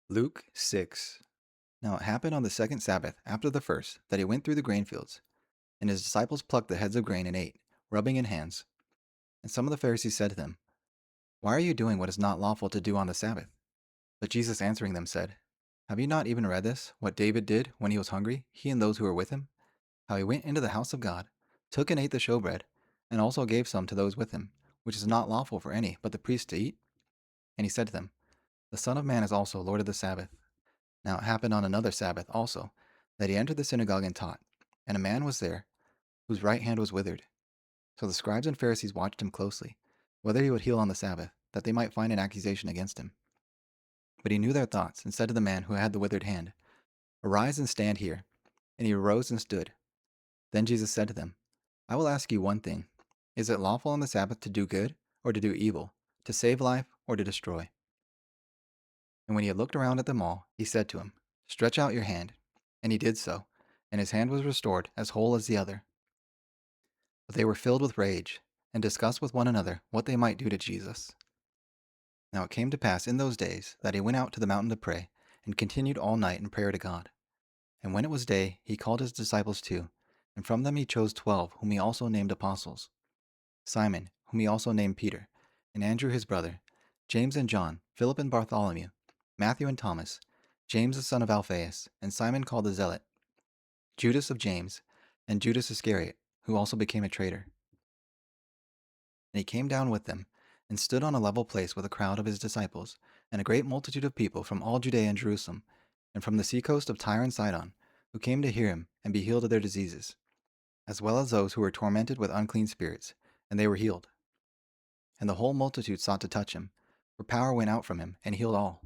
Luke 6. Now it happened on the second Sabbath after the first that he went through the grain fields, and his disciples plucked the heads of grain and ate, rubbing in hands. And some of the Pharisees said to them, "Why are you doing what is not lawful to do on the Sabbath?" But Jesus answering them said, "Have you not even read this, what David did when he was hungry, he and those who were with him? How he went into the house of God, took and ate the showbread, and also gave some to those with him, which is not lawful for any but the priests to eat? And he said to them, The Son of Man is also Lord of the Sabbath. Now it happened on another Sabbath also, that he entered the synagogue and taught, and a man was there whose right hand was withered. So the scribes and Pharisees watched him closely, whether he would heal on the Sabbath, that they might find an accusation against him. But he knew their thoughts, and said to the man who had the withered hand, Arise and stand here. And he arose and stood. Then Jesus said to them, I will ask you one thing. Is it lawful on the Sabbath to do good, or to do evil, to save life, or to destroy? And when he had looked around at them all, he said to him, Stretch out your hand. And he did so, and his hand was restored as whole as the other. But they were filled with rage, and discussed with one another what they might do to Jesus. Now it came to pass in those days that he went out to the mountain to pray, and continued all night in prayer to God. And when it was day, he called his disciples too, and from them he chose 12, whom he also named apostles: Simon, whom he also named Peter, and Andrew his brother, James and John, Philip and Bartholomew, Matthew and Thomas, James the son of Alphaeus, and Simon called the Zealot, Judas of James, and Judas Iscariot, who also became a traitor. And he came down with them, and stood on a level place with a crowd of his disciples, and a great multitude of people from all Judea and Jerusalem, and from the seacoast of Tyre and Sidon, who came to hear him and be healed of their diseases, as well as those who were tormented with unclean spirits, and they were healed. And the whole multitude sought to touch him, for power went out from him, and healed all.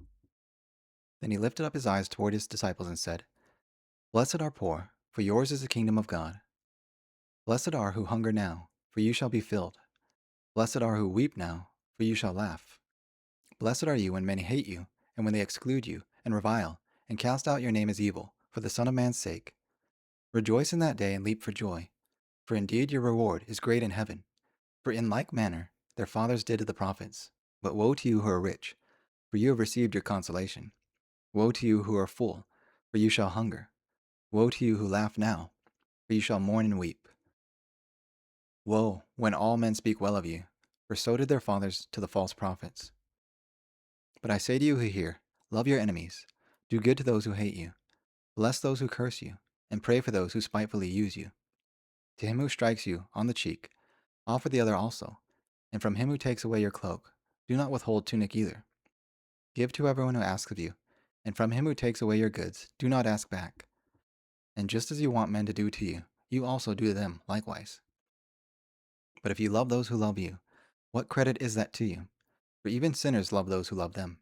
Then he lifted up his eyes toward his disciples and said, Blessed are poor, for yours is the kingdom of God. Blessed are who hunger now, for you shall be filled. Blessed are who weep now, for you shall laugh. Blessed are you when men hate you, and when they exclude you, and revile, and cast out your name as evil, for the Son of Man's sake. Rejoice in that day and leap for joy, for indeed your reward is great in heaven. For in like manner their fathers did to the prophets. But woe to you who are rich, for you have received your consolation. Woe to you who are full, for you shall hunger. Woe to you who laugh now, for you shall mourn and weep. Woe, when all men speak well of you, for so did their fathers to the false prophets. But I say to you who hear, love your enemies, do good to those who hate you, bless those who curse you, and pray for those who spitefully use you. To him who strikes you on the cheek, offer the other also, and from him who takes away your cloak, do not withhold tunic either. Give to everyone who asks of you, and from him who takes away your goods, do not ask back. And just as you want men to do to you, you also do to them likewise. But if you love those who love you, what credit is that to you? For even sinners love those who love them.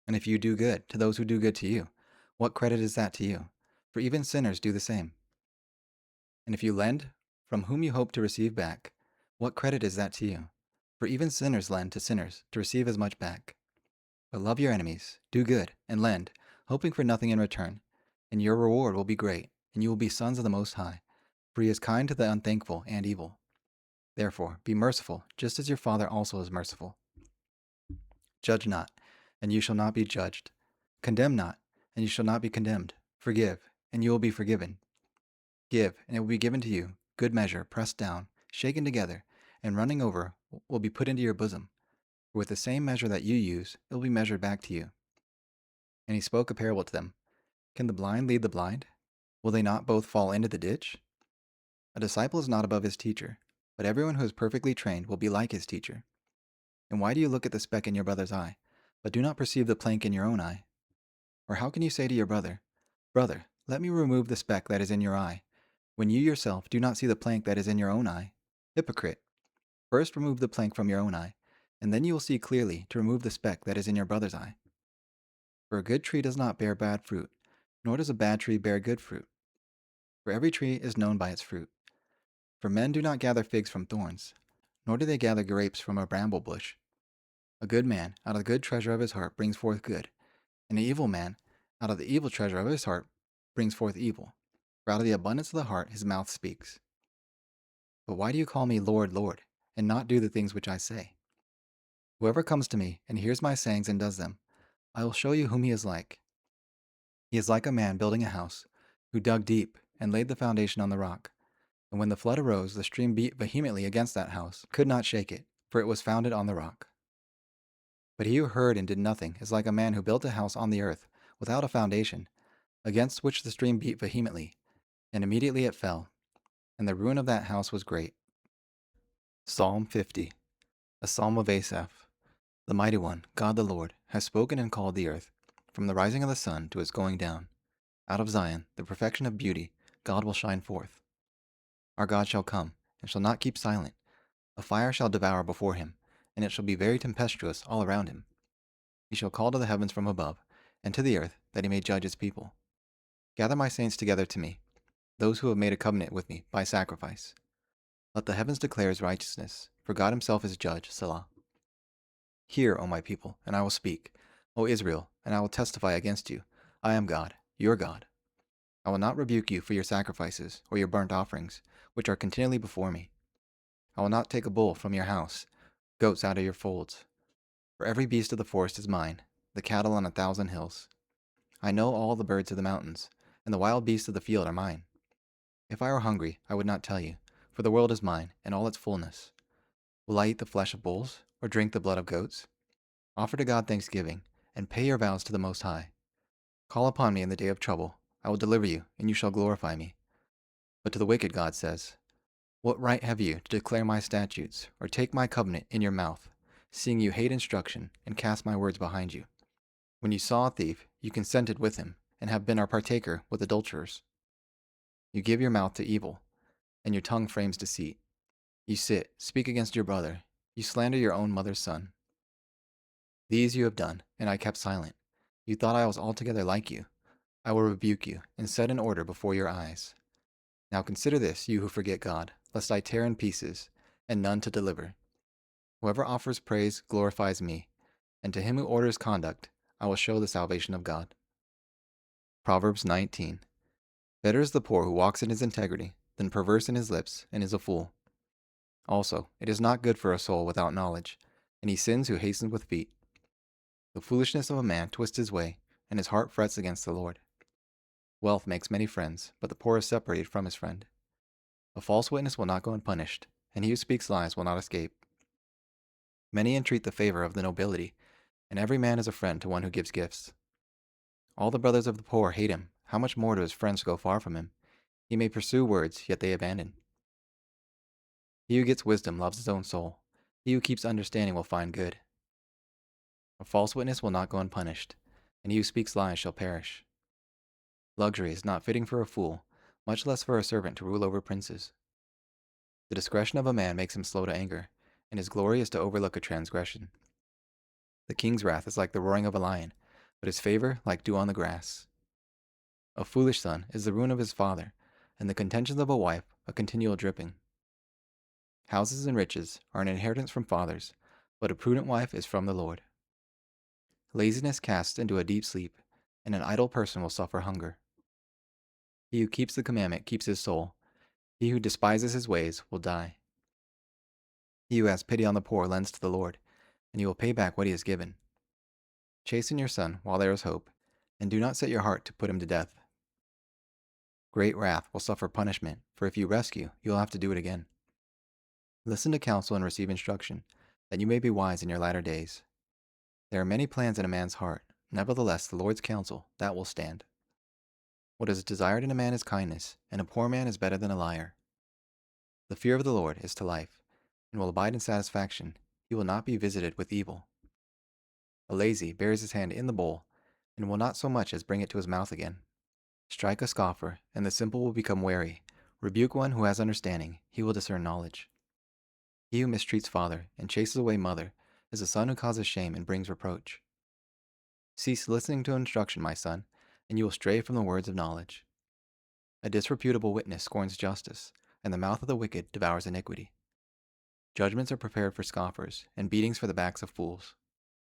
And if you do good to those who do good to you, what credit is that to you? For even sinners do the same. And if you lend from whom you hope to receive back, what credit is that to you? For even sinners lend to sinners to receive as much back. But love your enemies, do good, and lend, hoping for nothing in return, and your reward will be great, and you will be sons of the Most High, for he is kind to the unthankful and evil. Therefore, be merciful, just as your Father also is merciful. Judge not, and you shall not be judged. Condemn not, and you shall not be condemned. Forgive, and you will be forgiven. Give, and it will be given to you, good measure, pressed down, shaken together, and running over, will be put into your bosom. For with the same measure that you use, it will be measured back to you. And he spoke a parable to them. Can the blind lead the blind? Will they not both fall into the ditch? A disciple is not above his teacher, but everyone who is perfectly trained will be like his teacher. And why do you look at the speck in your brother's eye, but do not perceive the plank in your own eye? Or how can you say to your brother, Brother, let me remove the speck that is in your eye, when you yourself do not see the plank that is in your own eye? Hypocrite! First remove the plank from your own eye, and then you will see clearly to remove the speck that is in your brother's eye. For a good tree does not bear bad fruit, nor does a bad tree bear good fruit. For every tree is known by its fruit. For men do not gather figs from thorns, nor do they gather grapes from a bramble bush. A good man out of the good treasure of his heart brings forth good, and an evil man out of the evil treasure of his heart brings forth evil. For out of the abundance of the heart his mouth speaks. But why do you call me Lord, Lord, and not do the things which I say? Whoever comes to me and hears my sayings and does them, I will show you whom he is like. He is like a man building a house, who dug deep and laid the foundation on the rock. And when the flood arose, the stream beat vehemently against that house, could not shake it, for it was founded on the rock. But he who heard and did nothing is like a man who built a house on the earth, without a foundation, against which the stream beat vehemently, and immediately it fell, and the ruin of that house was great. Psalm 50, a psalm of Asaph. The Mighty One, God the Lord, has spoken and called the earth, from the rising of the sun to its going down. Out of Zion, the perfection of beauty, God will shine forth. Our God shall come, and shall not keep silent. A fire shall devour before him, and it shall be very tempestuous all around him. He shall call to the heavens from above, and to the earth, that he may judge his people. Gather my saints together to me, those who have made a covenant with me by sacrifice. Let the heavens declare his righteousness, for God himself is judge, Selah. Hear, O my people, and I will speak, O Israel, and I will testify against you. I am God, your God. I will not rebuke you for your sacrifices or your burnt offerings, which are continually before me. I will not take a bull from your house, goats out of your folds. For every beast of the forest is mine, the cattle on 1,000 hills. I know all the birds of the mountains, and the wild beasts of the field are mine. If I were hungry, I would not tell you, for the world is mine, and all its fullness. Will I eat the flesh of bulls, or drink the blood of goats? Offer to God thanksgiving, and pay your vows to the Most High. Call upon me in the day of trouble. I will deliver you, and you shall glorify me. But to the wicked God says, what right have you to declare my statutes, or take my covenant in your mouth, seeing you hate instruction, and cast my words behind you? When you saw a thief, you consented with him, and have been our partaker with adulterers. You give your mouth to evil, and your tongue frames deceit. You sit, speak against your brother. You slander your own mother's son. These you have done, and I kept silent. You thought I was altogether like you. I will rebuke you, and set an order before your eyes. Now consider this, you who forget God, lest I tear in pieces, and none to deliver. Whoever offers praise glorifies me, and to him who orders conduct, I will show the salvation of God. Proverbs 19. Better is the poor who walks in his integrity, than perverse in his lips, and is a fool. Also, it is not good for a soul without knowledge, and he sins who hastens with feet. The foolishness of a man twists his way, and his heart frets against the Lord. Wealth makes many friends, but the poor is separated from his friend. A false witness will not go unpunished, and he who speaks lies will not escape. Many entreat the favor of the nobility, and every man is a friend to one who gives gifts. All the brothers of the poor hate him. How much more do his friends go far from him? He may pursue words, yet they abandon. He who gets wisdom loves his own soul. He who keeps understanding will find good. A false witness will not go unpunished, and he who speaks lies shall perish. Luxury is not fitting for a fool, much less for a servant to rule over princes. The discretion of a man makes him slow to anger, and his glory is to overlook a transgression. The king's wrath is like the roaring of a lion, but his favor like dew on the grass. A foolish son is the ruin of his father, and the contentions of a wife a continual dripping. Houses and riches are an inheritance from fathers, but a prudent wife is from the Lord. Laziness casts into a deep sleep, and an idle person will suffer hunger. He who keeps the commandment keeps his soul. He who despises his ways will die. He who has pity on the poor lends to the Lord, and he will pay back what he has given. Chasten your son while there is hope, and do not set your heart to put him to death. Great wrath will suffer punishment, for if you rescue, you will have to do it again. Listen to counsel and receive instruction, that you may be wise in your latter days. There are many plans in a man's heart, nevertheless the Lord's counsel, that will stand. What is desired in a man is kindness, and a poor man is better than a liar. The fear of the Lord is to life, and will abide in satisfaction. He will not be visited with evil. A lazy buries his hand in the bowl, and will not so much as bring it to his mouth again. Strike a scoffer, and the simple will become wary. Rebuke one who has understanding, he will discern knowledge. He who mistreats father and chases away mother is a son who causes shame and brings reproach. Cease listening to instruction, my son, and you will stray from the words of knowledge. A disreputable witness scorns justice, and the mouth of the wicked devours iniquity. Judgments are prepared for scoffers, and beatings for the backs of fools.